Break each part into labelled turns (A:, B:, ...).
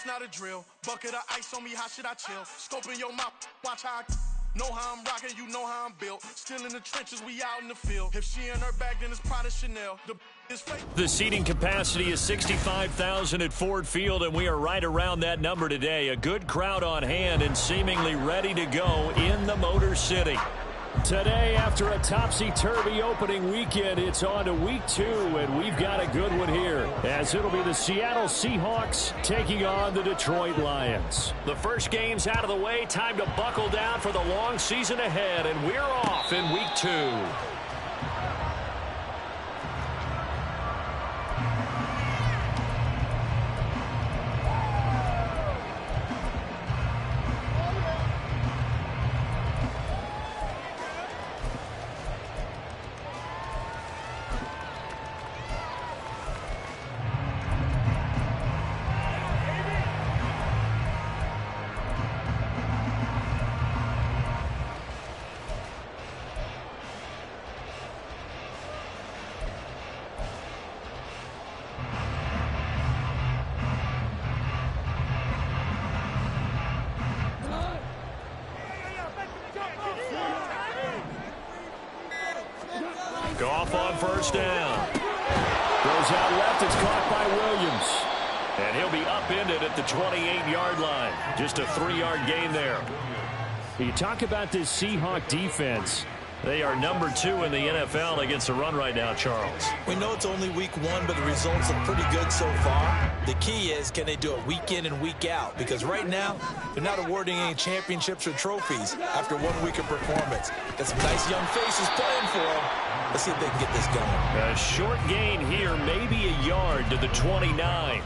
A: That's not a drill. Bucket of ice on me, how should I chill? Scoping your mouth, watch how I know how I'm rocking, you know how I'm built. Still in the trenches, we out in the field. If she in her bag, then it's Prada Chanel.
B: The seating capacity is 65,000 at Ford Field, and we are right around that number today. A good crowd on hand and seemingly ready to go in the Motor City.
C: Today, after a topsy-turvy opening weekend, it's on to week 2, and we've got a good one here, as it'll be the Seattle Seahawks taking on the Detroit Lions.
B: The first game's out of the way. Time to buckle down for the long season ahead, and we're off in week 2. Goff on first down.
C: Goes out left. It's caught by Williams.
B: And he'll be upended at the 28-yard line. Just a 3-yard gain there.
C: You talk about this Seahawk defense.
B: They are number 2 in the NFL against the run right now, Charles.
D: We know it's only week 1, but the results look pretty good so far. The key is, can they do it week in and week out? Because right now, they're not awarding any championships or trophies after 1 week of performance. Got some nice young faces playing for them. Let's see if they can get this going.
B: A short gain here, maybe a yard to the 29.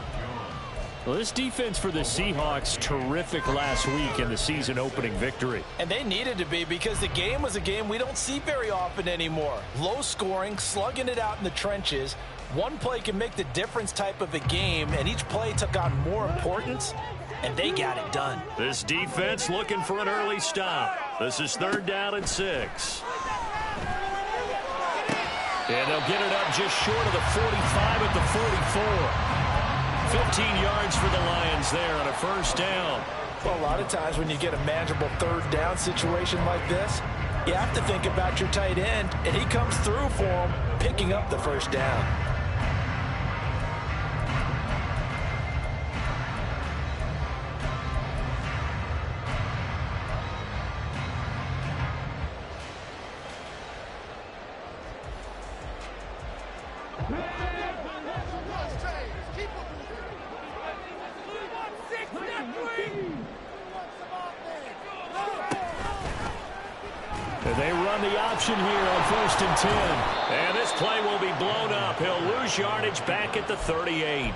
C: Well, this defense for the Seahawks, terrific last week in the season opening victory.
D: And they needed to be, because the game was a game we don't see very often anymore. Low scoring, slugging it out in the trenches. One play can make the difference type of a game, and each play took on more importance, and they got it done.
B: This defense looking for an early stop. This is 3rd down and 6. And they'll get it up just short of the 45 at the 44. 15 yards for the Lions there on a first down.
D: Well, a lot of times when you get a manageable 3rd down situation like this, you have to think about your tight end, and he comes through for him, picking up the first down.
B: They run the option here on 1st and 10. And this play will be blown up. He'll lose yardage back at the 38.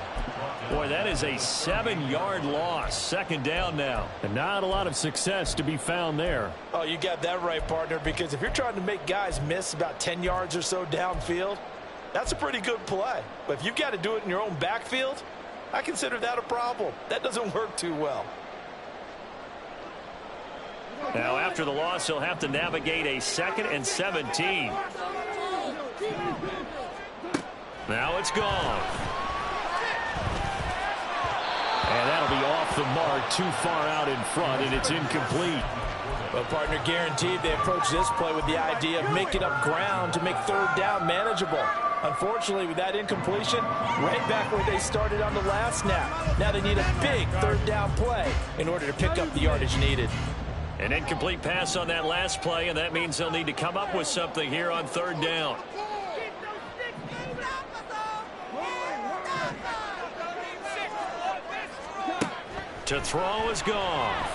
B: Boy, that is a 7-yard loss. 2nd down now.
C: And not a lot of success to be found there.
D: Oh, you got that right, partner, because if you're trying to make guys miss about 10 yards or so downfield, that's a pretty good play. But if you've got to do it in your own backfield, I consider that a problem. That doesn't work too well.
B: Now, after the loss, he'll have to navigate a 2nd and 17. Now it's gone.
C: And that'll be off the mark, too far out in front, and it's incomplete.
D: Well, partner, guaranteed they approach this play with the idea of making up ground to make 3rd down manageable. Unfortunately, with that incompletion, right back where they started on the last snap. Now they need a big 3rd down play in order to pick up the yardage needed.
B: An incomplete pass on that last play, and that means they'll need to come up with something here on 3rd down. To throw is gone.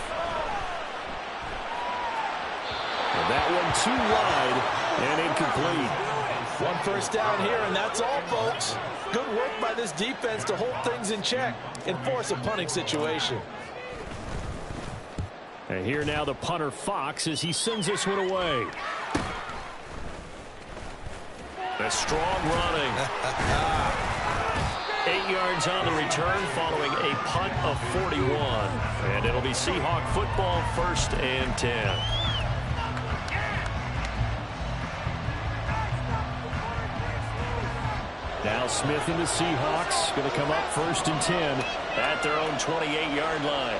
C: And that one too wide and incomplete.
D: 1 first down here, and that's all, folks. Good work by this defense to hold things in check and force a punting situation.
C: And here now the punter Fox as he sends this one away.
B: A strong running. 8 yards on the return following a punt of 41. And it'll be Seahawk football, 1st and 10.
C: Now Smith and the Seahawks going to come up 1st and 10
B: at their own 28-yard line.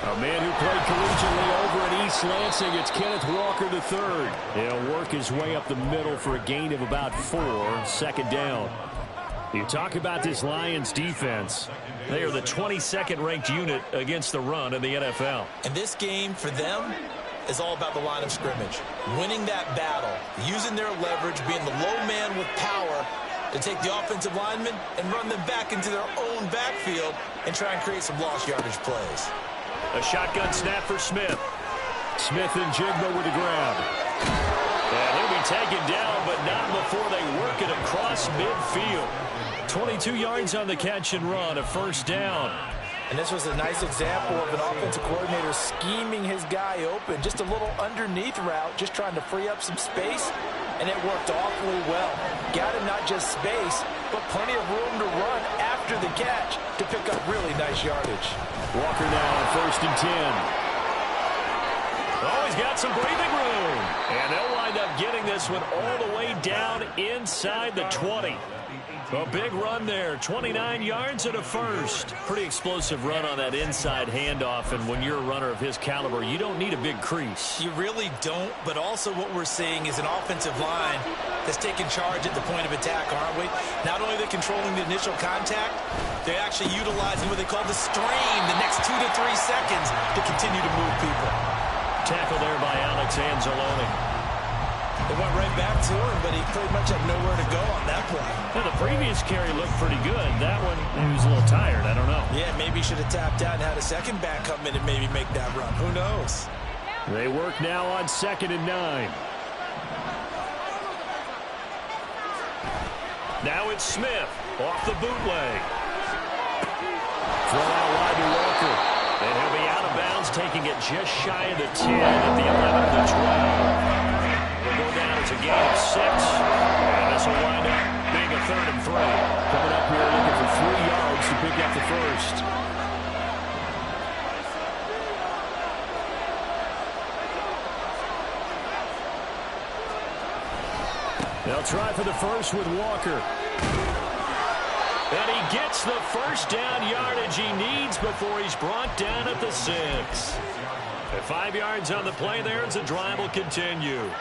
C: A man who played collegiately over at East Lansing, it's Kenneth Walker III. He'll work his way up the middle for a gain of about 4, 2nd down. You talk about this Lions defense.
B: They are the 22nd ranked unit against the run in the NFL.
D: And this game for them is all about the line of scrimmage. Winning that battle, using their leverage, being the low man with power to take the offensive linemen and run them back into their own backfield and try and create some lost yardage plays.
B: A shotgun snap for Smith.
C: Smith and Jigba with the grab.
B: And he'll be taken down, but not before they work it across midfield. 22 yards on the catch and run, a 1st down.
D: And this was a nice example of an offensive coordinator scheming his guy open. Just a little underneath route, just trying to free up some space, and it worked awfully well. Got him not just space, but plenty of room to run after the catch to pick up really nice yardage.
C: Walker now on 1st and 10.
B: Oh, he's got some breathing room. And they'll wind up getting this one all the way down inside the 20. A big run there, 29 yards and a 1st. Pretty explosive run on that inside handoff, and when you're a runner of his caliber, you don't need a big crease.
D: You really don't, but also what we're seeing is an offensive line that's taking charge at the point of attack, aren't we? Not only are they controlling the initial contact, they're actually utilizing what they call the stream, the next 2 to 3 seconds to continue to move people.
B: Tackle there by Alex Anzalone.
D: They went right back to him, but he pretty much had nowhere to go on that play.
B: Well, the previous carry looked pretty good. That one, he was a little tired. I don't know.
D: Yeah, maybe he should have tapped out and had a second back come in and maybe make that run. Who knows?
C: They work now on 2nd and 9.
B: Now it's Smith off the bootleg.
C: Throw out wide to Walker.
B: And he'll be out of bounds, taking it just shy of the 10 at the 11 of the 12. Go down as a gain of 6, and this will wind up being a 3rd and 3.
C: Coming up here looking for 3 yards to pick up the 1st. They'll try for the 1st with Walker.
B: And he gets the 1st down yardage he needs before he's brought down at the 6. At 5 yards on the play there as the drive will continue.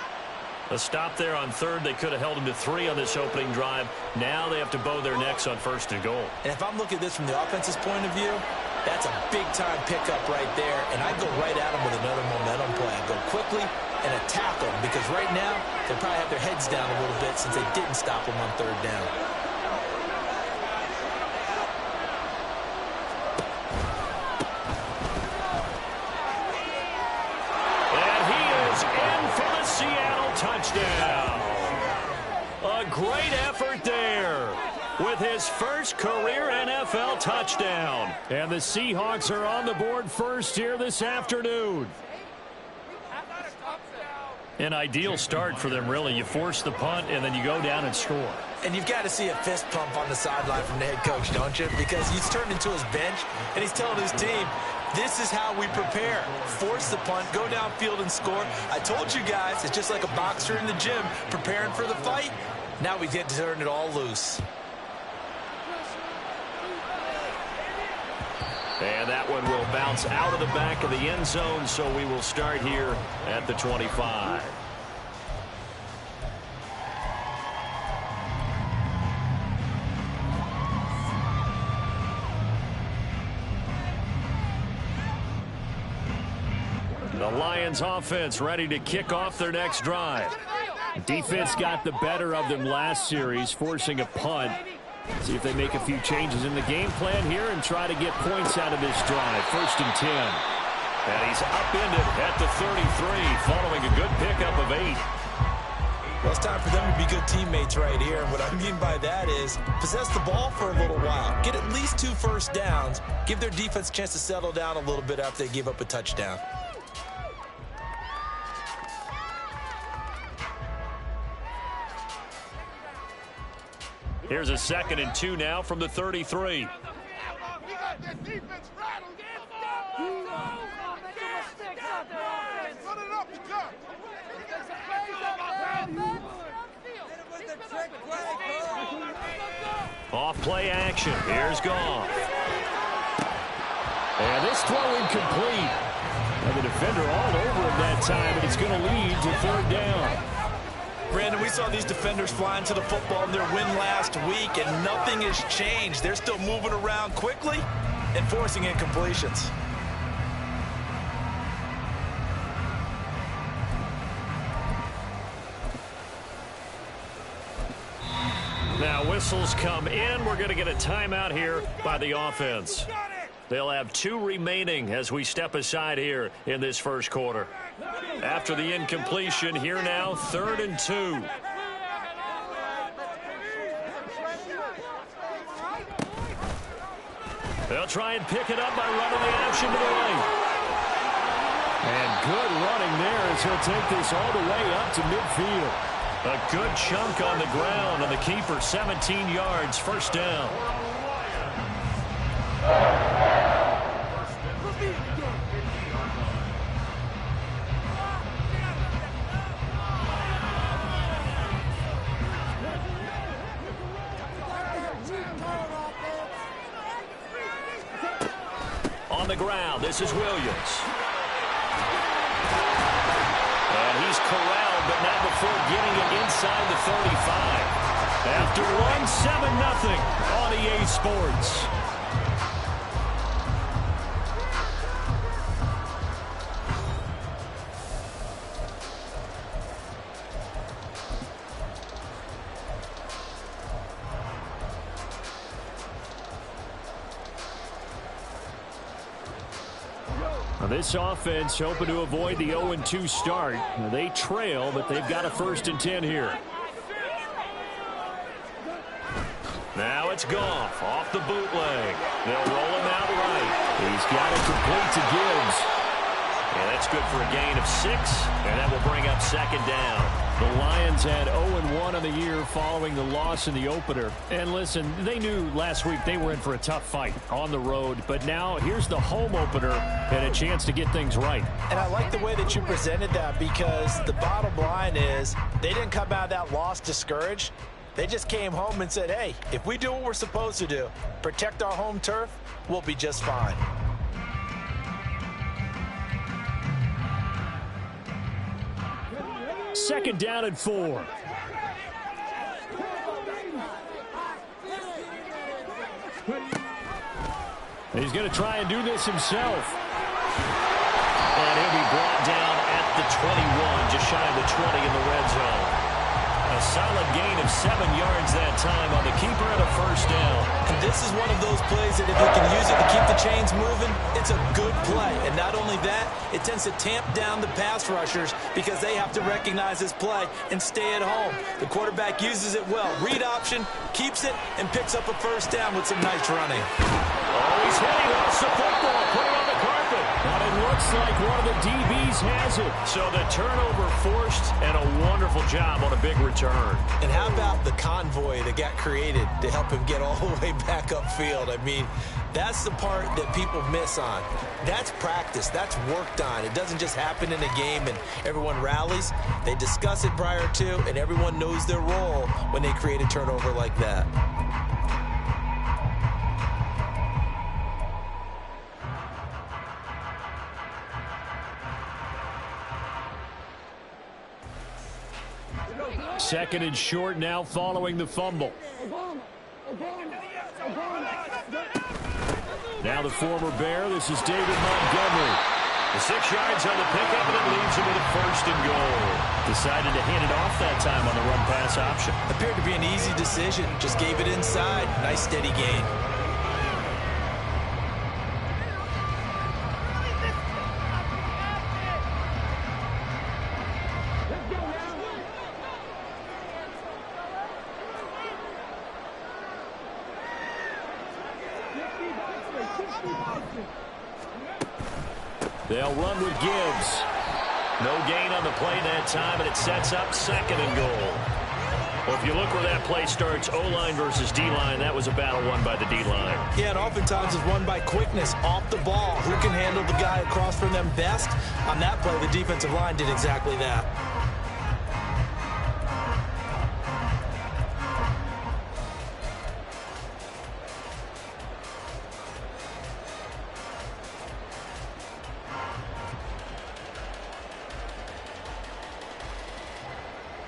B: A stop there on 3rd. They could have held him to 3 on this opening drive. Now they have to bow their necks on 1st and goal.
D: And if I'm looking at this from the offense's point of view, that's a big-time pickup right there. And I go right at them with another momentum play. I go quickly and attack them because right now they probably have their heads down a little bit since they didn't stop them on 3rd down.
B: Touchdown. A great effort there with his 1st career NFL touchdown.
C: And the Seahawks are on the board 1st here this afternoon.
B: An ideal start for them, really. You force the punt, and then you go down and score.
D: And you've got to see a fist pump on the sideline from the head coach, don't you? Because he's turned into his bench, and he's telling his team, this is how we prepare. Force the punt, go downfield and score. I told you guys, it's just like a boxer in the gym preparing for the fight. Now we get to turn it all loose.
B: And that one will bounce out of the back of the end zone, so we will start here at the 25. The Lions offense ready to kick off their next drive.
C: Defense got the better of them last series, forcing a punt. See if they make a few changes in the game plan here and try to get points out of this drive. 1st and 10.
B: And he's upended at the 33, following a good pickup of 8.
D: Well, it's time for them to be good teammates right here. And what I mean by that is possess the ball for a little while. Get at least 2 first downs. Give their defense a chance to settle down a little bit after they give up a touchdown.
B: Here's a 2nd and 2 now from the 33.
A: We got this defense rattled. Run it up the gut.
B: Off play action. Here's Goff.
C: And this throw incomplete. And the defender all over him that time, and it's going to lead to third down.
D: Brandon, we saw these defenders flying to the football in their win last week, and nothing has changed. They're still moving around quickly and forcing incompletions.
B: Now whistles come in. We're going to get a timeout here by the offense. They'll have 2 remaining as we step aside here in this first quarter. After the incompletion, here now, 3rd and 2. They'll try and pick it up by running the option to the right.
C: And good running there as he'll take this all the way up to midfield.
B: A good chunk on the ground, and the keeper 17 yards, first down. On the ground, this is Williams. And he's corralled, but not before getting it inside the 35. After one, 7-0 on EA Sports.
C: This offense hoping to avoid the 0-2 start. They trail, but they've got a 1st and 10 here.
B: Now it's Goff off the bootleg. They'll roll him out right.
C: He's got it complete to Gibbs.
B: And that's good for a gain of 6, and that will bring up 2nd down.
C: The Lions had 0-1 on the year following the loss in the opener. And listen, they knew last week they were in for a tough fight on the road. But now here's the home opener and a chance to get things right.
D: And I like the way that you presented that, because the bottom line is they didn't come out of that loss discouraged. They just came home and said, hey, if we do what we're supposed to do, protect our home turf, we'll be just fine.
C: Second down and 4. He's going to try and do this himself.
B: And he'll be brought down at the 21, just shy of the 20 in the red zone. A solid gain of 7 yards that time on the keeper and a 1st down.
D: And this is one of those plays that if you can use it to keep the chains moving, it's a good play. And not only that, it tends to tamp down the pass rushers because they have to recognize this play and stay at home. The quarterback uses it well. Read option, keeps it, and picks up a 1st down with some nice running.
B: Oh, he's hitting off the football, put it on the carpet.
C: But it looks like one of the DBs has it.
B: So the turnover forced, and a wonderful job on a big return.
D: And how about the convoy that got created to help him get all the way back upfield? I mean, that's the part that people miss on. That's practice. That's worked on. It doesn't just happen in a game and everyone rallies. They discuss it prior to, and everyone knows their role when they create a turnover like that.
C: Second and short now following the fumble. Now the former Bear, this is David Montgomery.
B: The 6 yards on the pickup, and it leaves him with a 1st and goal. Decided to hand it off that time on the run-pass option.
D: Appeared to be an easy decision. Just gave it inside. Nice steady gain.
B: They'll run with Gibbs. No gain on the play that time, and it sets up 2nd and goal. Well, if you look where that play starts, O-line versus D-line, that was a battle won by the D-line.
D: Yeah, and oftentimes it's won by quickness off the ball. Who can handle the guy across from them best? On that play, the defensive line did exactly that.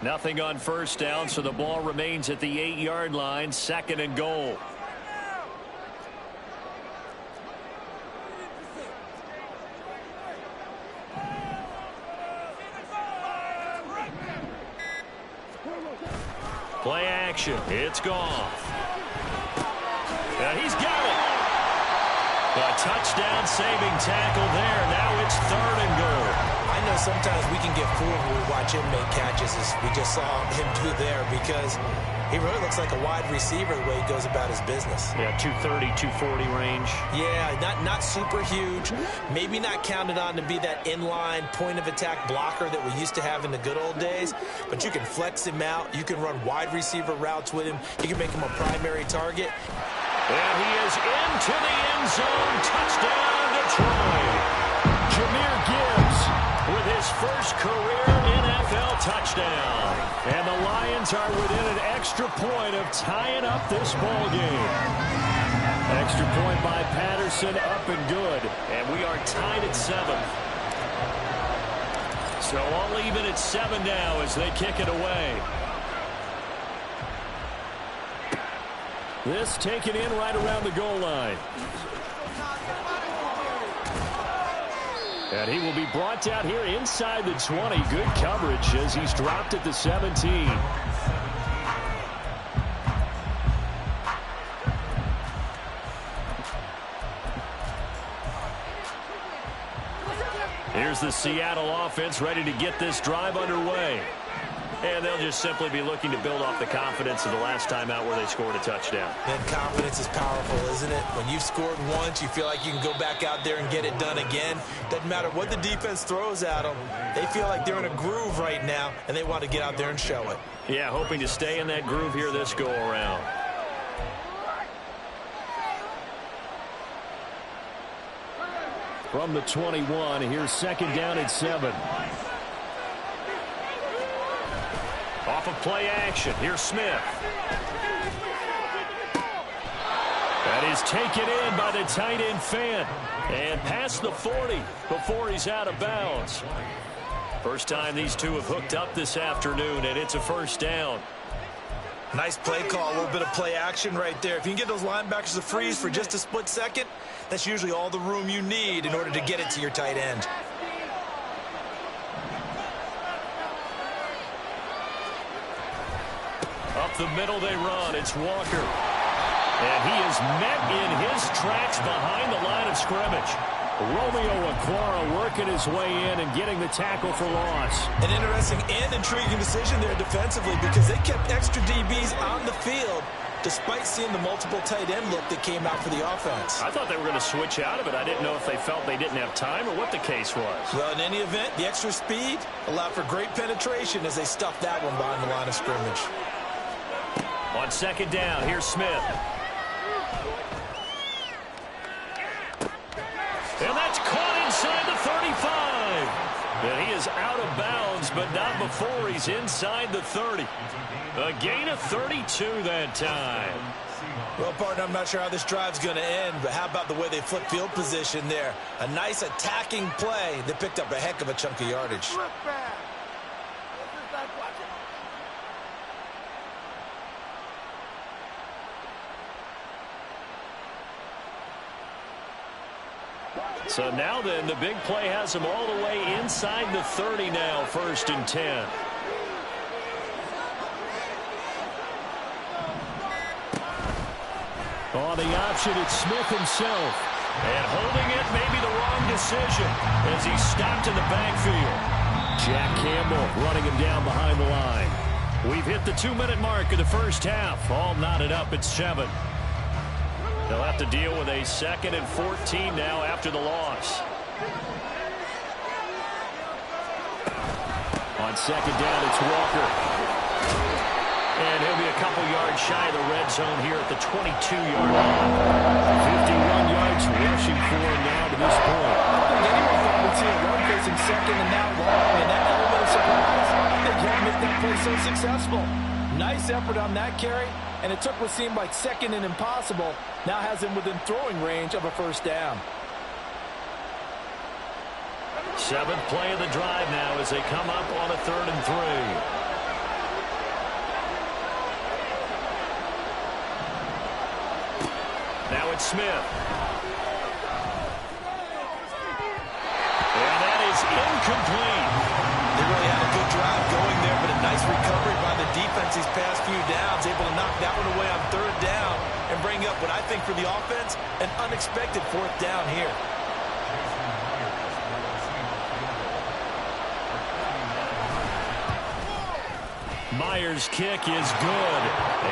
B: Nothing on first down, so the ball remains at the 8-yard line, 2nd and goal. Play action. It's Goff. He's got it. A touchdown saving tackle there. Now it's 3rd and goal.
D: I know sometimes we can get fooled when we watch him make catches, as we just saw him do there, because he really looks like a wide receiver the way he goes about his business.
B: Yeah, 230, 240 range.
D: Yeah, not super huge. Maybe not counted on to be that inline point-of-attack blocker that we used to have in the good old days, but you can flex him out. You can run wide receiver routes with him. You can make him a primary target.
B: And he is into the end zone. Touchdown, Detroit. Jahmyr Gibbs with his first career NFL touchdown. And the Lions are within an extra point of tying up this ball game. Extra point by Patterson, up and good. And we are tied at 7. So all even at 7 now as they kick it away. This taken in right around the goal line. And he will be brought down here inside the 20. Good coverage as he's dropped at the 17. Here's the Seattle offense ready to get this drive underway. And they'll just simply be looking to build off the confidence of the last time out where they scored a touchdown.
D: And confidence is powerful, isn't it? When you've scored once, you feel like you can go back out there and get it done again. Doesn't matter what the defense throws at them. They feel like they're in a groove right now, and they want to get out there and show it.
B: Yeah, hoping to stay in that groove here this go-around. From the 21, here's 2nd down and 7. Off of play action, here's Smith. That is taken in by the tight end Fant. And past the 40 before he's out of bounds. First time these two have hooked up this afternoon, and it's a first down.
D: Nice play call, a little bit of play action right there. If you can get those linebackers to freeze for just a split second, that's usually all the room you need in order to get it to your tight end.
B: Up the middle they run. It's Walker. And he is met in his tracks behind the line of scrimmage. Romeo Okwara working his way in and getting the tackle for loss.
D: An interesting and intriguing decision there defensively, because they kept extra DBs on the field despite seeing the multiple tight end look that came out for the offense.
B: I thought they were going to switch out of it. I didn't know if they felt they didn't have time or what the case was.
D: Well, in any event, the extra speed allowed for great penetration as they stuffed that one behind the line of scrimmage.
B: On 2nd down, here's Smith. And that's caught inside the 35. And he is out of bounds, but not before he's inside the 30. A gain of 32 that time.
D: Well, partner, I'm not sure how this drive's going to end, but how about the way they flip field position there? A nice attacking play. They picked up a heck of a chunk of yardage.
B: So now then, the big play has him all the way inside the 30 now, 1st and 10. On the option, it's Smith himself. And holding it may be the wrong decision as he's stopped in the backfield. Jack Campbell running him down behind the line. We've hit the 2-minute mark of the first half. All knotted up at 7. They'll have to deal with a 2nd and 14 now after the loss. On 2nd down, it's Walker. And he'll be a couple yards shy of the red zone here at the 22-yard line. 51 yards rushing for him now to this point.
E: I don't think anyone thought we'd see a run facing 2nd and that long, and that element of surprise, I think helped make that play so successful. Nice effort on that carry, and it took what seemed like 2nd and impossible, now has him within throwing range of a first down.
B: 7th play of the drive now as they come up on a 3rd and 3. it's Smith. And that is incomplete.
D: They really had a good drive going there, but a nice recovery by the defense these past few downs, able to knock that one away on third down and bring up what I think for the offense, an unexpected fourth down here.
B: Myers' kick is good,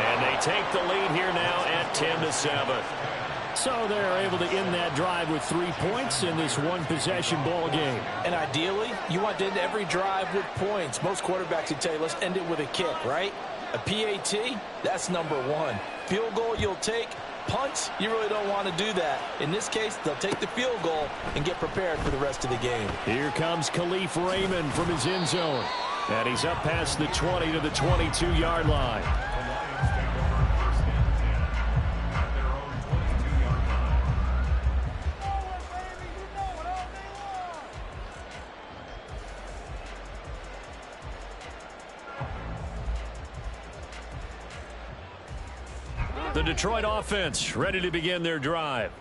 B: and they take the lead here now at 10-7.
C: So they're able to end that drive with 3 points in this one-possession ball game.
E: And ideally, you want to end every drive with points. Most quarterbacks would tell you, let's end it with a kick, right? A PAT, that's number one. Field goal you'll take. Punts, you really don't want to do that. In this case, they'll take the field goal and get prepared for the rest of the game.
C: Here comes Khalif Raymond from his end zone. And he's up past the 20 to the 22-yard line. The Detroit offense ready to begin their drive.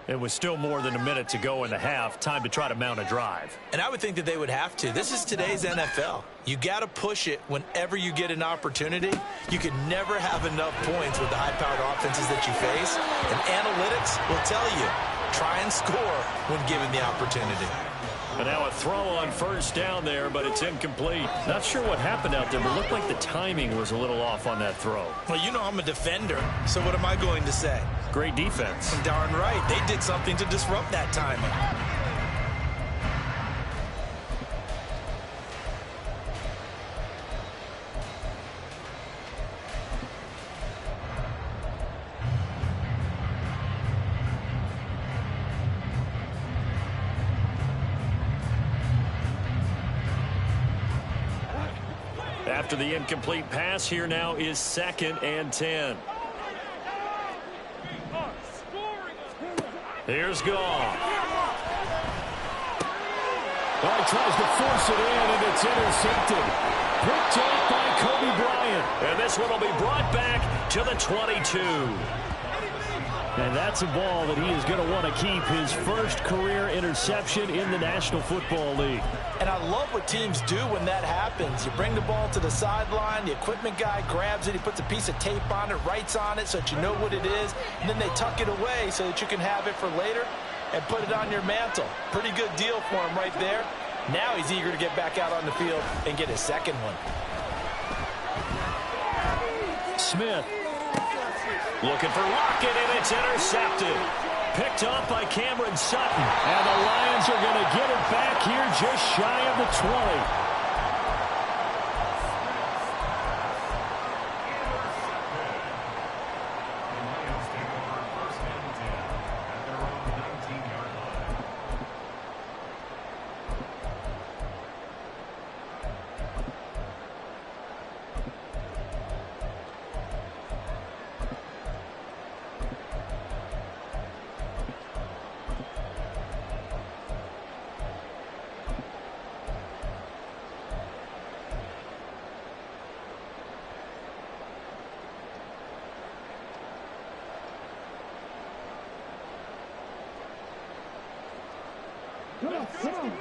C: It was still more than a minute to go in the half. Time to try to mount a drive.
D: And I would think that they would have to. This is today's NFL. You got to push it whenever you get an opportunity. You can never have enough points with the high-powered offenses that you face. And analytics will tell you, try and score when given the opportunity.
B: And now a throw on first down there, but it's incomplete. Not sure what happened out there, but it looked like the timing was a little off on that throw.
D: Well, you know I'm a defender, so what am I going to say?
B: Great defense.
D: Darn right. They did something to disrupt that timing.
B: After the incomplete pass, here now is 2nd and 10. Here's Goff.
C: Well, he tries to force it in, and it's intercepted. Picked up by Kobe Bryant.
B: And this one will be brought back to the 22.
C: And that's a ball that he is going to want to keep, his first career interception in the National Football League.
E: And I love what teams do when that happens. You bring the ball to the sideline, the equipment guy grabs it, he puts a piece of tape on it, writes on it so that you know what it is, and then they tuck it away so that you can have it for later and put it on your mantle. Pretty good deal for him right there. Now he's eager to get back out on the field and get his second one.
C: Smith.
B: Looking for Lockett, and it's intercepted. Picked off by Cameron Sutton.
C: And the Lions are going to get it back here just shy of the 20.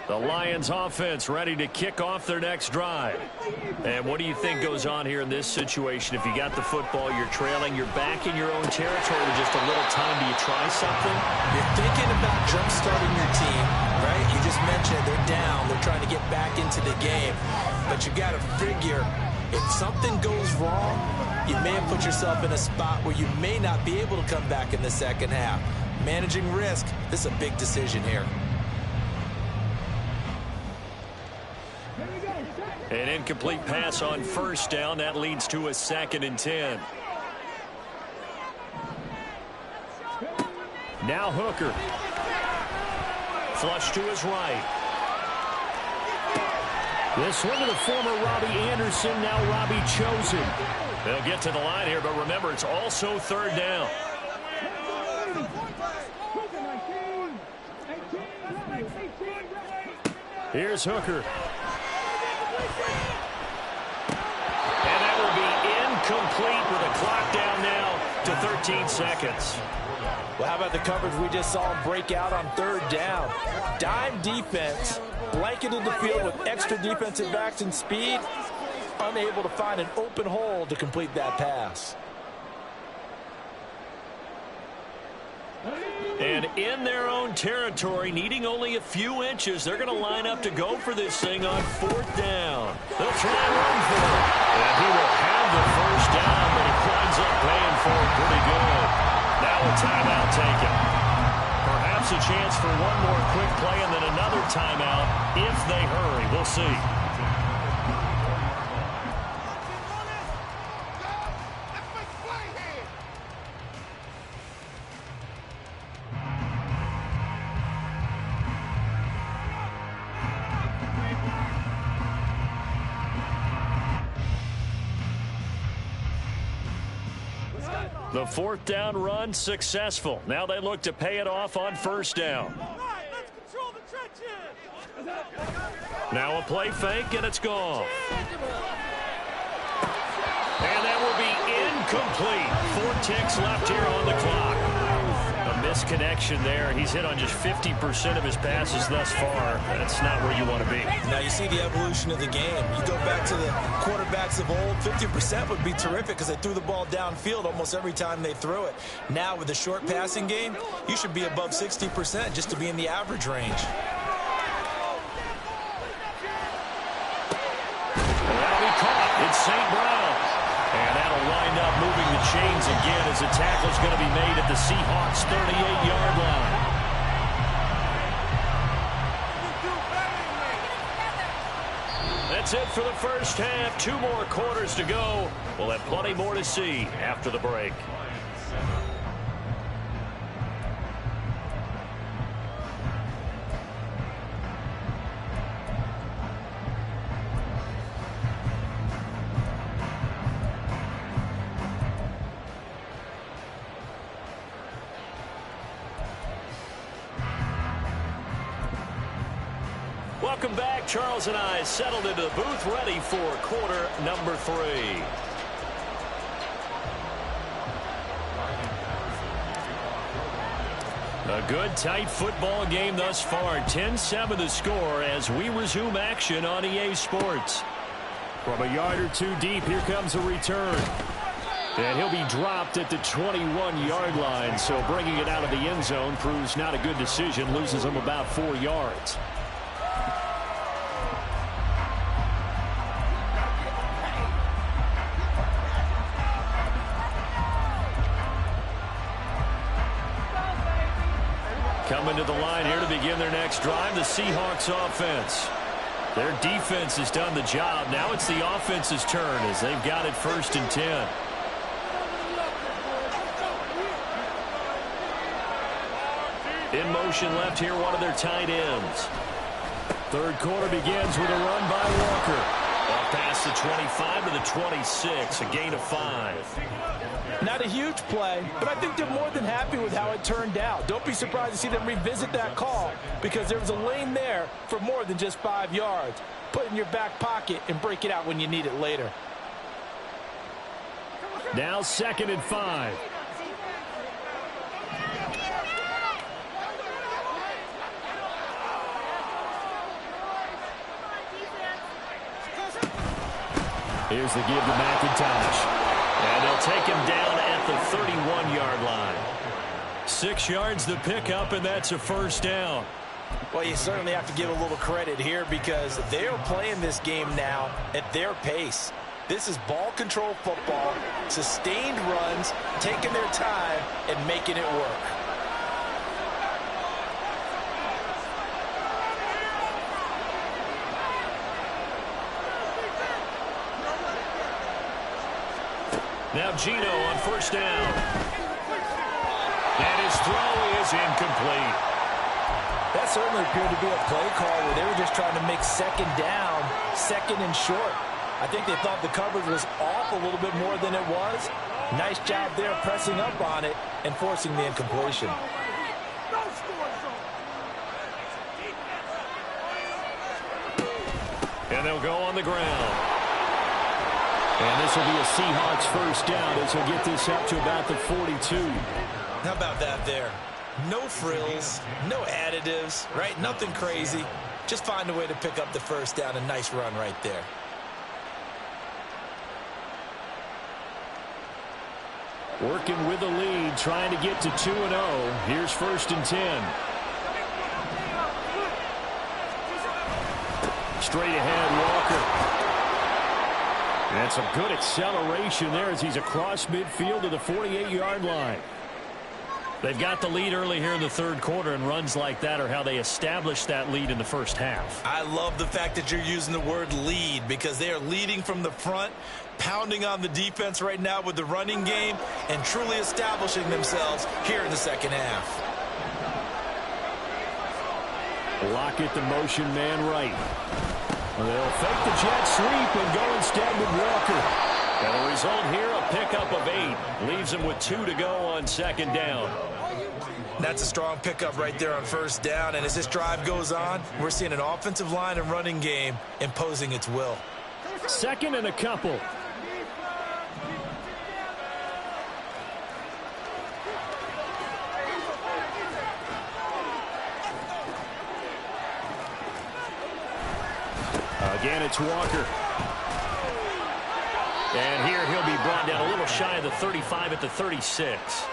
C: The Lions offense ready to kick off their next drive.
B: And what do you think goes on here in this situation? If you got the football, you're trailing, you're back in your own territory with just a little time. Do you try something?
D: You're thinking about jump-starting your team, right? You just mentioned they're down. They're trying to get back into the game. But you got to figure, if something goes wrong, you may have put yourself in a spot where you may not be able to come back in the second half. Managing risk, this is a big decision here.
B: An incomplete pass on first down. That leads to a 2nd and 10.
C: Now Hooker.
B: Flush to his right.
C: This one to the former Robbie Anderson, now Robbie Chosen.
B: They'll get to the line here, but remember, it's also 3rd down.
C: Here's Hooker.
B: And that will be incomplete with a clock down now to 13 seconds.
E: Well, how about the coverage we just saw him break out on third down? Dime defense, blanketed the field with extra defensive backs and speed, unable to find an open hole to complete that pass.
B: And in their own territory, needing only a few inches, they're going to line up to go for this thing on fourth down. They'll try and run for it. And he will have the first down, but he winds up paying for it pretty good. Now a timeout taken. Perhaps a chance for one more quick play and then another timeout if they hurry. We'll see. The fourth down run successful. Now they look to pay it off on first down. Now a play fake, and it's gone. And that will be incomplete. 4 ticks left here on the clock. A misconnection there. He's hit on just 50% of his passes thus far. That's not where you want to be.
D: Now you see the evolution of the game. You go back to the quarterbacks of old, 50% would be terrific because they threw the ball downfield almost every time they threw it. Now with the short passing game, you should be above 60% just to be in the average range.
B: Well, he caught. It's St. Brown. And that'll wind up moving the chains again as the tackle's going to be made at the Seahawks' 38-yard line. That's it for the first half. 2 more quarters to go. We'll have plenty more to see after the break. Welcome back. Charles and I settled into the booth ready for quarter number 3. A good, tight football game thus far. 10-7 the score as we resume action on EA Sports.
C: From a yard or 2 deep, here comes a return. And he'll be dropped at the 21-yard line, so bringing it out of the end zone proves not a good decision. Loses him about 4 yards. Coming to the line here to begin their next drive, the Seahawks offense. Their defense has done the job. Now it's the offense's turn as they've got it 1st and 10. In motion left here, one of their tight ends. Third quarter begins with a run by Walker. Off past the 25 to the 26, a gain of 5.
E: Not a huge play, but I think they're more than happy with how it turned out. Don't be surprised to see them revisit that call because there was a lane there for more than just 5 yards. Put it in your back pocket and break it out when you need it later.
C: Now 2nd and 5. Here's the give to McIntosh. And they'll take him down at the 31-yard line. 6 yards the pickup, and that's a first down.
E: Well, you certainly have to give a little credit here because they're playing this game now at their pace. This is ball control football, sustained runs, taking their time and making it work.
B: Now Geno on first down. And his throw is incomplete.
E: That certainly appeared to be a play call where they were just trying to make 2nd down, 2nd and short. I think they thought the coverage was off a little bit more than it was. Nice job there pressing up on it and forcing the incompletion.
B: And they'll go on the ground.
C: And this will be a Seahawks first down as he'll get this up to about the 42.
D: How about that there? No frills, no additives, right? Nothing crazy. Just find a way to pick up the first down. A nice run right there.
C: Working with the lead, trying to get to 2-0. Here's 1st and 10. Straight ahead, Walker. And some good acceleration there as he's across midfield to the 48-yard line. They've got the lead early here in the third quarter, and runs like that are how they establish that lead in the first half.
D: I love the fact that you're using the word lead because they are leading from the front, pounding on the defense right now with the running game, and truly establishing themselves here in the second half.
C: Lockett, the motion man right. They'll fake the jet sweep and go instead with Walker. And the result here, a pickup of 8. Leaves them with 2 to go on 2nd down.
D: That's a strong pickup right there on 1st down. And as this drive goes on, we're seeing an offensive line and running game imposing its will.
C: 2nd and a couple. Again, it's Walker. And here he'll be brought down a little shy of the 35 at the 36.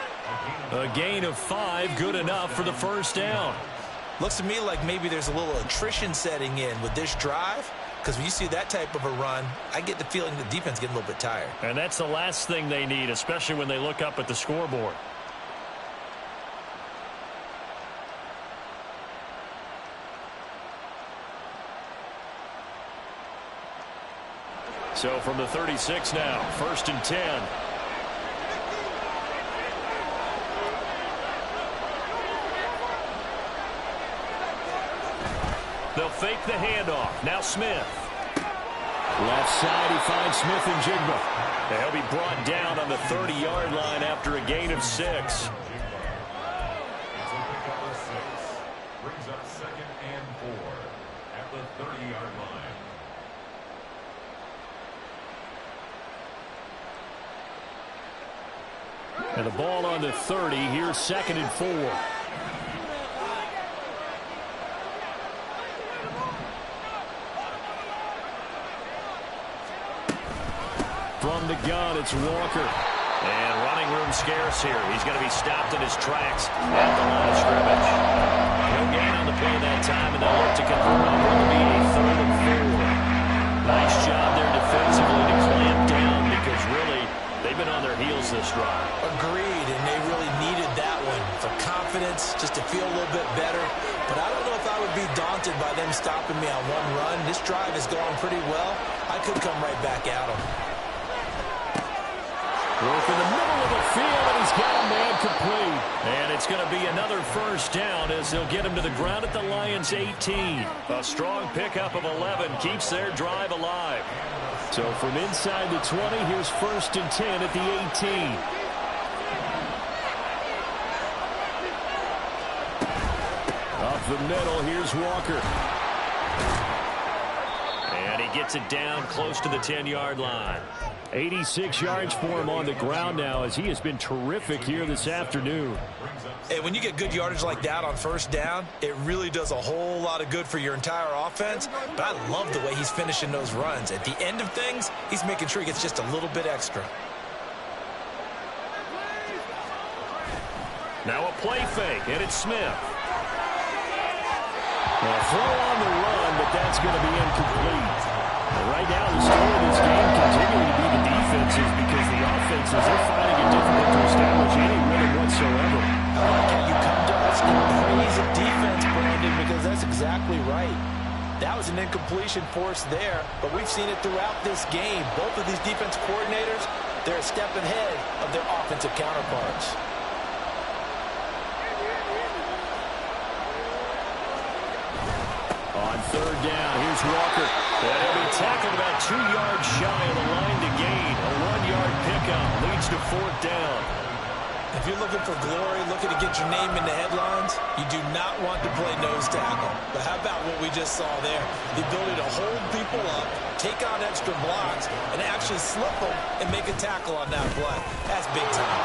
C: A gain of 5, good enough for the first down.
D: Looks to me like maybe there's a little attrition setting in with this drive, because when you see that type of a run, I get the feeling the defense getting a little bit tired.
C: And that's the last thing they need, especially when they look up at the scoreboard. So from the 36 now, 1st and 10. They'll fake the handoff. Now Smith. Left side, he finds Smith and Jigba. They'll be brought down on the 30-yard line after a gain of 6.
F: Brings up 2nd and 4 at the 30-yard line.
C: And the ball on the 30. Here's 2nd and 4. From the gun, it's Walker. And running room scarce here. He's going to be stopped in his tracks at the line of scrimmage. No gain on the play that time, and they'll look to convert on what will be a 3rd and 4. Nice job there defensively to clamp down because really they've been on their heels this drive.
D: Agreed, and they really needed that one for confidence, just to feel a little bit better. But I don't know if I would be daunted by them stopping me on one run. This drive is going pretty well. I could come right back at them.
C: Work in the middle of the field, and he's got a man complete. And it's going to be another first down as they'll get him to the ground at the Lions' 18. A strong pickup of 11 keeps their drive alive. So from inside the 20, here's 1st and 10 at the 18. Up the middle, here's Walker. And he gets it down close to the 10-yard line. 86 yards for him on the ground now as he has been terrific here this afternoon.
D: And when you get good yardage like that on 1st down, it really does a whole lot of good for your entire offense. But I love the way he's finishing those runs. At the end of things, he's making sure he gets just a little bit extra.
C: Now a play fake, and it's Smith. A throw on the run, but that's going to be incomplete. Right now, the story of this game continuing to be the defenses because the offenses, they're finding it difficult to establish any rhythm whatsoever.
E: I like how you come to us and praise a defense, Brandon, because that's exactly right. That was an incompletion force there, but we've seen it throughout this game. Both of these defense coordinators, they're a step ahead of their offensive counterparts.
C: On 3rd down, here's Walker. And he'll be tackled about 2 yards shy of the line to gain. A 1-yard pickup leads to 4th down.
D: If you're looking for glory, looking to get your name in the headlines, you do not want to play nose tackle. But how about what we just saw there? The ability to hold people up, take on extra blocks, and actually slip them and make a tackle on that play. That's big time.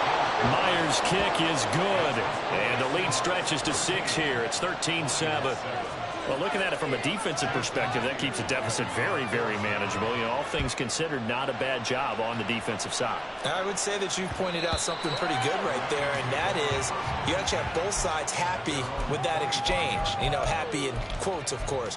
B: Myers' kick is good. And the lead stretches to 6 here. It's 13-7. Well, looking at it from a defensive perspective, that keeps the deficit very, very manageable. You know, all things considered, not a bad job on the defensive side.
D: I would say that you've pointed out something pretty good right there, and that is you actually have both sides happy with that exchange. You know, happy in quotes, of course.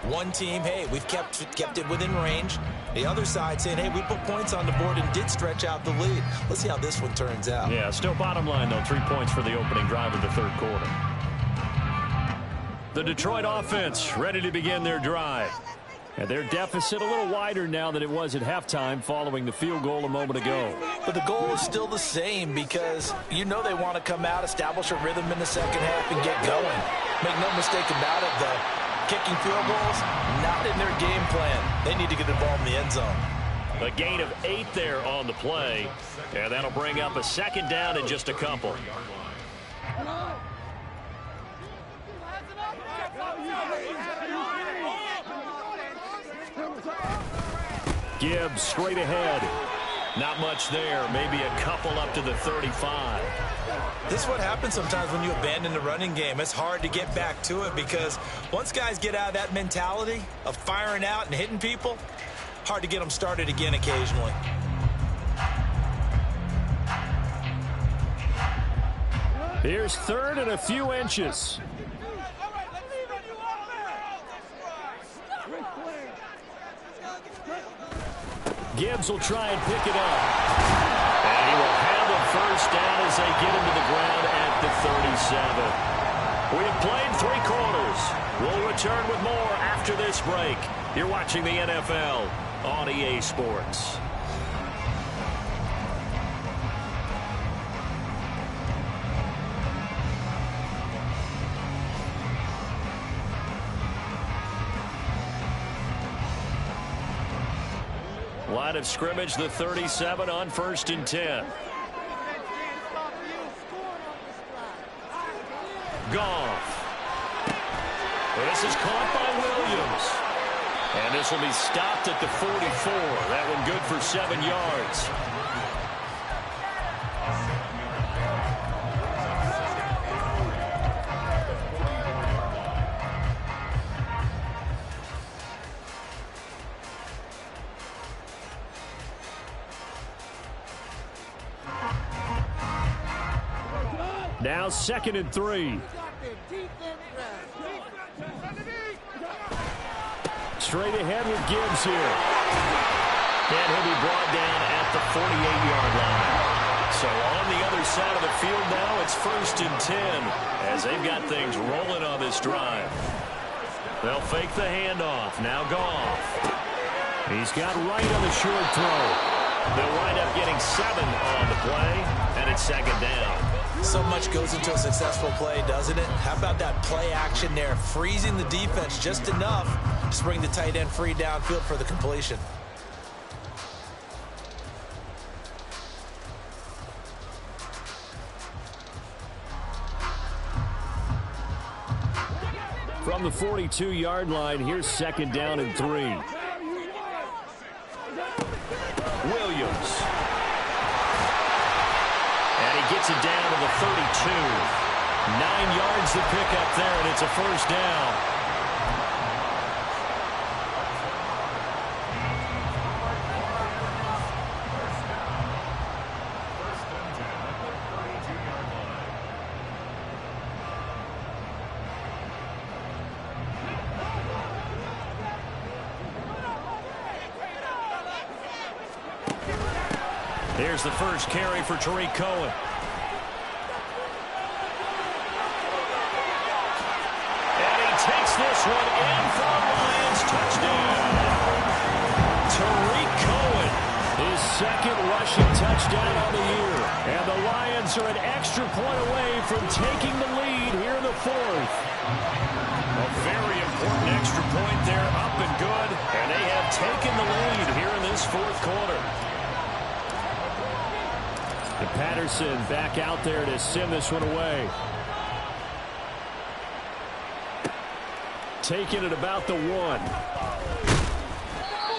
D: One team, hey, we've kept it within range. The other side saying, hey, we put points on the board and did stretch out the lead. Let's see how this one turns out.
B: Yeah, still bottom line, though, 3 points for the opening drive of the third quarter. The Detroit offense ready to begin their drive. And their deficit a little wider now than it was at halftime following the field goal a moment ago.
E: But the goal is still the same because you know they want to come out, establish a rhythm in the second half, and get going. Make no mistake about it, though. Kicking field goals, not in their game plan. They need to get involved in the end zone.
B: A gain of 8 there on the play. And that'll bring up a second down in just a couple. Gibbs straight ahead. Not much there. Maybe a couple up to the 35.
D: This is what happens sometimes when you abandon the running game. It's hard to get back to it because once guys get out of that mentality of firing out and hitting people, hard to get them started again occasionally.
C: Here's third and a few inches. Gibbs will try and pick it up.
B: And he will have a first down as they get him to the ground at the 37. We have played 3 quarters. We'll return with more after this break. You're watching the NFL on EA Sports. Line of scrimmage, the 37 on 1st and 10. Goff. This is caught by Williams. And this will be stopped at the 44. That one good for 7 yards.
C: Now 2nd and 3. Straight ahead with Gibbs here.
B: And he'll be brought down at the 48-yard line. So on the other side of the field now, it's 1st and 10 as they've got things rolling on this drive. They'll fake the handoff. Now Goff.
C: He's got right on the short throw.
B: They'll wind up getting 7 on the play, and it's 2nd down.
D: So much goes into a successful play, doesn't it? How about that play action there, freezing the defense just enough to bring the tight end free downfield for the completion.
C: From the 42-yard line, here's 2nd down and 3.
B: Williams. And he gets it down to the 32. 9 yards to pick up there, and it's a first down. Here's the first carry for Tariq Cohen. And he takes this one in for a Lions touchdown.
C: Tariq Cohen, his 2nd rushing touchdown on the year. And the Lions are an extra point away from taking the lead here in the 4th.
B: A very important extra point there, up and good. And they have taken the lead here in this 4th quarter.
C: And Patterson back out there to send this one away. Taking it about the 1.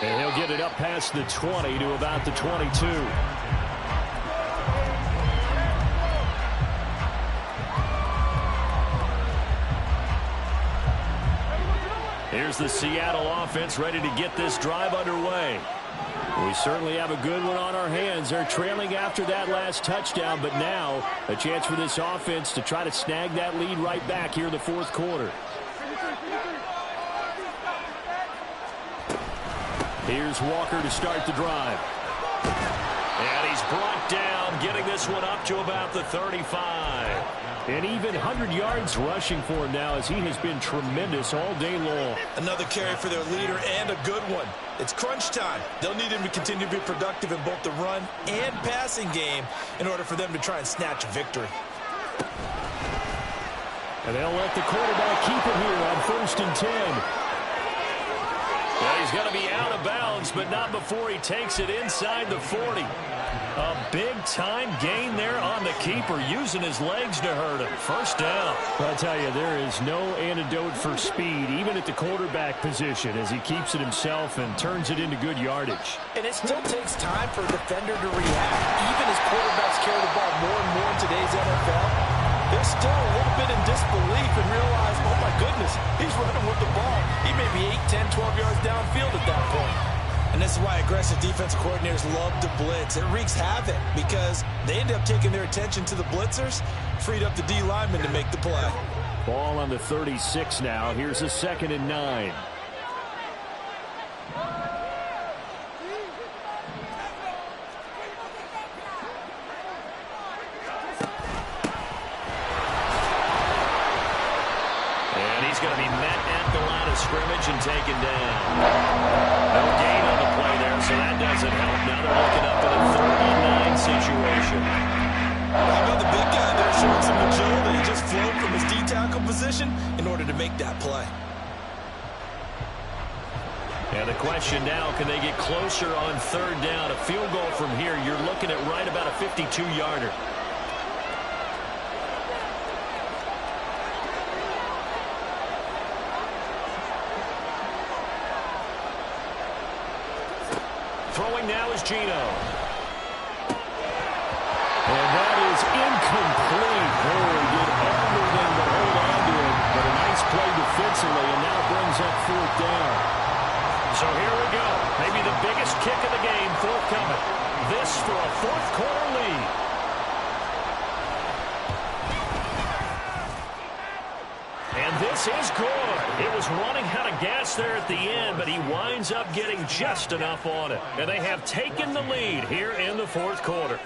C: And he'll get it up past the 20 to about the 22. Here's the Seattle offense ready to get this drive underway. We certainly have a good one on our hands. They're trailing after that last touchdown, but now a chance for this offense to try to snag that lead right back here in the fourth quarter. Here's Walker to start the drive. And he's brought down, getting this one up to about the 35. And even 100 yards rushing for him now as he has been tremendous all day long.
D: Another carry for their leader and a good one. It's crunch time. They'll need him to continue to be productive in both the run and passing game in order for them to try and snatch a victory.
C: And they'll let the quarterback keep it here on 1st and 10.
B: Well, he's going to be out of bounds, but not before he takes it inside the 40. A big-time gain there on the keeper, using his legs to hurt him. First down.
C: I'll tell you, there is no antidote for speed, even at the quarterback position, as he keeps it himself and turns it into good yardage.
E: And it still takes time for a defender to react. Even as quarterbacks carry the ball more and more in today's NFL, they're still a little bit in disbelief and realize, oh my goodness, he's running with the ball. He may be 8, 10, 12 yards downfield at that point.
D: And this is why aggressive defensive coordinators love to blitz. It wreaks havoc because they end up taking their attention to the blitzers, freed up the D lineman to make the play.
C: Ball on the 36 now. Here's a 2nd and 9.
B: And he's going to be met at the line of scrimmage and taken down. No gain on the play there, so that doesn't help. Now they're looking up at a 3rd and 9 situation.
D: How about the big guy there showing some agility? He just flowed from his D-tackle position in order to make that play.
B: And the question now, can they get closer on 3rd down? A field goal from here, you're looking at right about a 52-yarder. Throwing now is Geno.
C: And that is incomplete. Hurley did everything but hold on to it. But a nice play defensively, and now brings up 4th down.
B: So here we go. Maybe the biggest kick of the game forthcoming. This for a fourth quarter lead. And this is good. It was running out of gas there at the end, but he winds up getting just enough on it. And they have taken the lead here in the fourth quarter.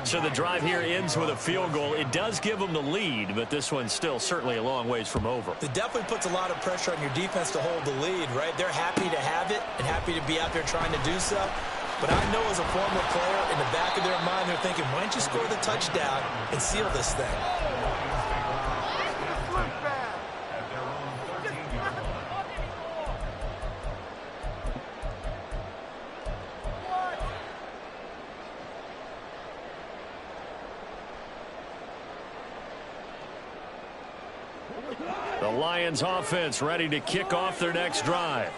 B: So the drive here ends with a field goal. It does give them the lead, but this one's still certainly a long ways from over.
D: It definitely puts a lot of pressure on your defense to hold the lead, right? They're happy to have it and happy to be out there trying to do so. But I know as a former player, in the back of their mind, they're thinking, why don't you score the touchdown and seal this thing?
C: The Lions offense ready to kick off their next drive.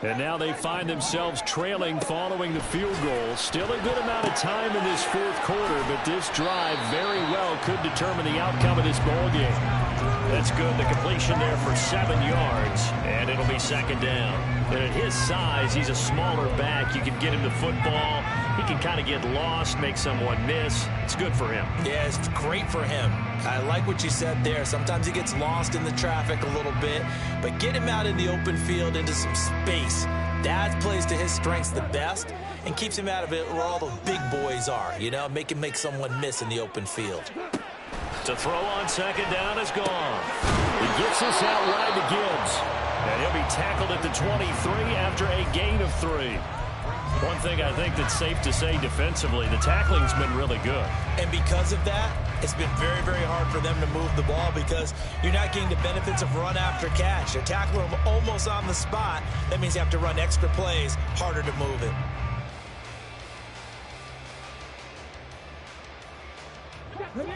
C: And now they find themselves trailing following the field goal. Still a good amount of time in this fourth quarter, but this drive very well could determine the outcome of this ball game.
B: That's good. The completion there for 7 yards, and it'll be 2nd down. And at his size, he's a smaller back. You can get him the football. He can kind of get lost, make someone miss. It's good for him.
D: Yeah, it's great for him. I like what you said there. Sometimes he gets lost in the traffic a little bit, but get him out in the open field into some space. That plays to his strengths the best and keeps him out of it where all the big boys are, you know, make him make someone miss in the open field.
B: To throw on 2nd down is gone.
C: He gets this out wide to Gibbs.
B: And he'll be tackled at the 23 after a gain of 3. One thing I think that's safe to say defensively, the tackling's been really good.
D: And because of that, it's been very, very hard for them to move the ball because you're not getting the benefits of run after catch. They're tackling them almost on the spot. That means you have to run extra plays, harder to move it.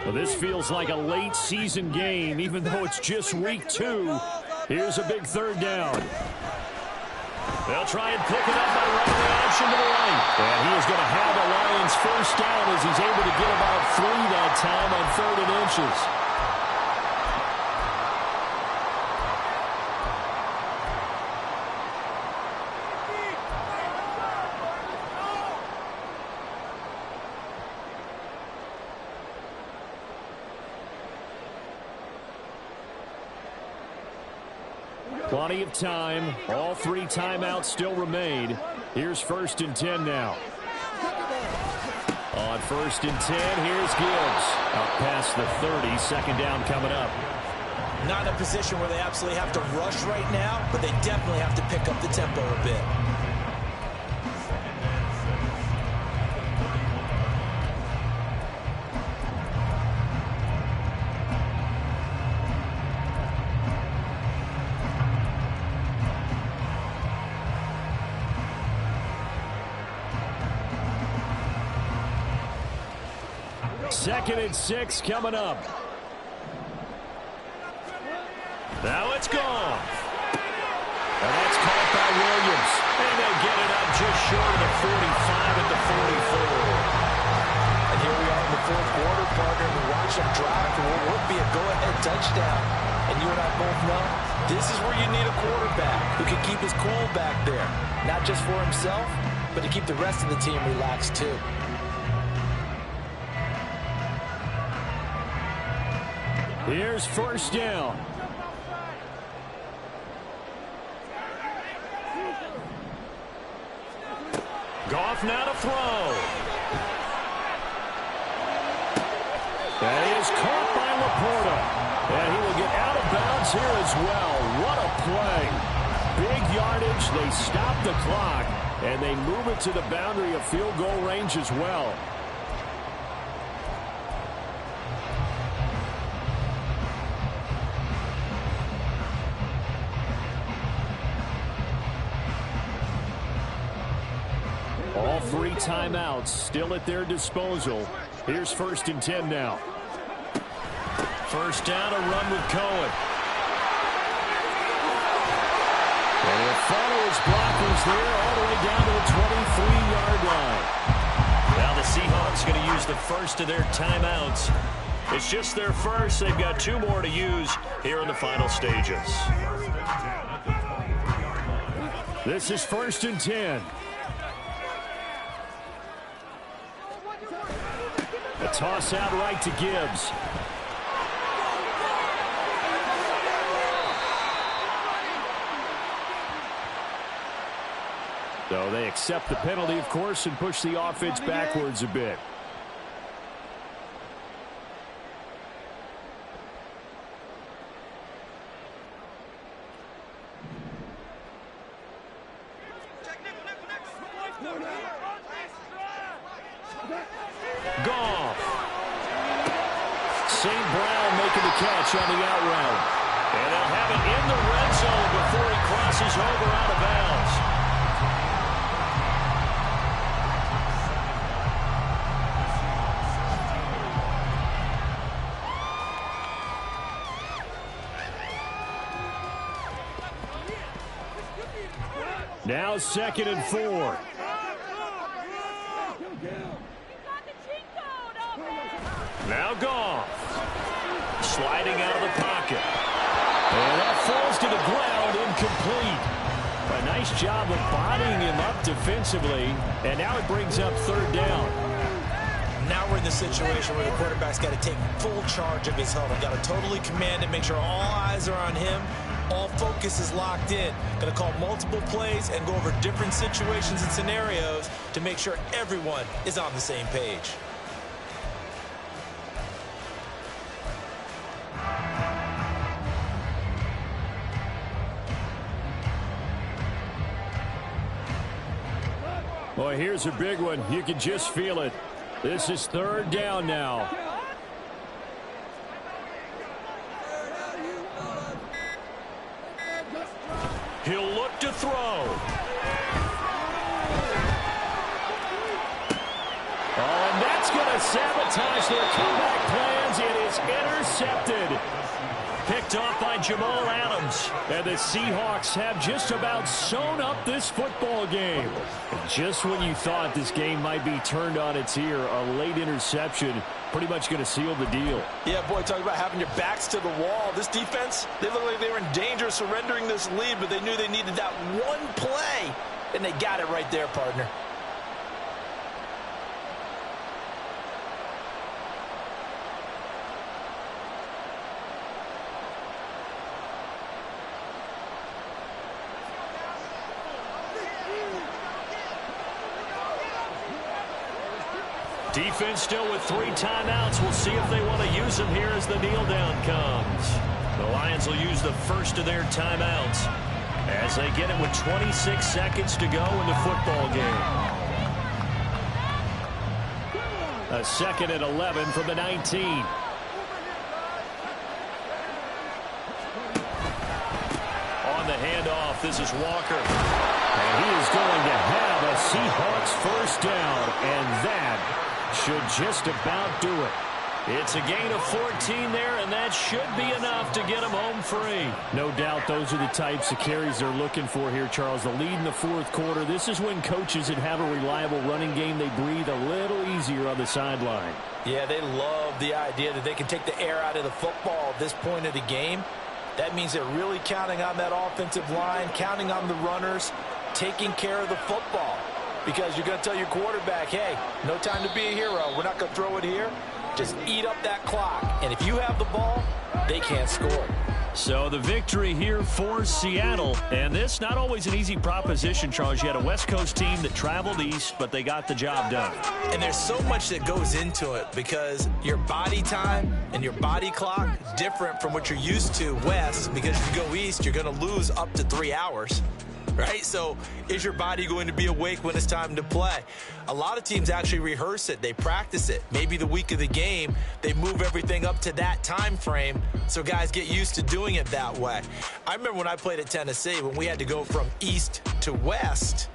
C: Well, this feels like a late season game, even though it's just week 2. Here's a big third down. They'll try and pick it up by running the option to the right. And he is going to have the Lions first down as he's able to get about 3 that time on 3rd and inches. Plenty of time. All 3 timeouts still remain. Here's 1st and 10 now. On 1st and 10, here's Gibbs. Out past the 30, 2nd down coming up.
D: Not in a position where they absolutely have to rush right now, but they definitely have to pick up the tempo a bit.
C: Second and 6 coming up. Now it's gone. And that's caught by Williams. And they get it up just short of the 45 at the 44.
D: And here we are in the 4th quarter, partner. We watch them drive for what would be a go-ahead touchdown. And you and I both know this is where you need a quarterback who can keep his cool back there. Not just for himself, but to keep the rest of the team relaxed too.
C: Here's 1st down. Goff now to throw. That is caught by Laporta. And he will get out of bounds here as well. What a play. Big yardage. They stop the clock. And they move it to the boundary of field goal range as well. All 3 timeouts still at their disposal. Here's 1st and 10 now. 1st down, a run with Cohen. And he'll follow his blockers there all the way down to the 23-yard line.
B: Now the Seahawks going to use the first of their timeouts. It's just their first. They've got 2 more to use here in the final stages.
C: This is 1st and 10. A toss out right to Gibbs. So they accept the penalty, of course, and push the offense backwards a bit. Goff. St. Brown making the catch on the out route. And they'll have it in the red zone before he crosses over out of bounds. Now 2nd and 4. Now Goff. Sliding out of the pocket. And that falls to the ground, incomplete. A nice job of bodying him up defensively. And now it brings up 3rd down.
D: Now we're in the situation where the quarterback's got to take full charge of his huddle. Got to totally command it, make sure all eyes are on him. All focus is locked in. Going to call multiple plays and go over different situations and scenarios to make sure everyone is on the same page.
C: Boy, here's a big one. You can just feel it. This is 3rd down now. He'll look to throw. Oh, and that's going to sabotage their comeback plan and it is intercepted. Picked off by Jamal Adams. And the Seahawks have just about sewn up this football game. And just when you thought this game might be turned on its ear, a late interception pretty much going to seal the deal.
E: Yeah, boy, talk about having your backs to the wall. This defense, they look like they were in danger of surrendering this lead, but they knew they needed that one play, and they got it right there, partner.
C: Defense still with 3 timeouts. We'll see if they want to use them here as the kneel down comes. The Lions will use the first of their timeouts as they get it with 26 seconds to go in the football game. A 2nd and 11 from the 19. On the handoff, this is Walker. And he is going to have a Seahawks first down, and that should just about do it. It's a gain of 14 there, and that should be enough to get them home free. No doubt those are the types of carries they're looking for here, Charles. The lead in the 4th quarter. This is when coaches that have a reliable running game, they breathe a little easier on the sideline.
E: Yeah, they love the idea that they can take the air out of the football at this point of the game. That means they're really counting on that offensive line, counting on the runners, taking care of the football. Because you're going to tell your quarterback, hey, no time to be a hero. We're not going to throw it here. Just eat up that clock. And if you have the ball, they can't score.
C: So the victory here for Seattle. And this, not always an easy proposition, Charles. You had a West Coast team that traveled east, but they got the job done.
D: And there's so much that goes into it because your body time and your body clock is different from what you're used to west, because if you go east, you're going to lose up to 3 hours. Right? So is your body going to be awake when it's time to play? A lot of teams actually rehearse it. They practice it. Maybe the week of the game, they move everything up to that time frame so guys get used to doing it that way. I remember when I played at Tennessee, when we had to go from east to west,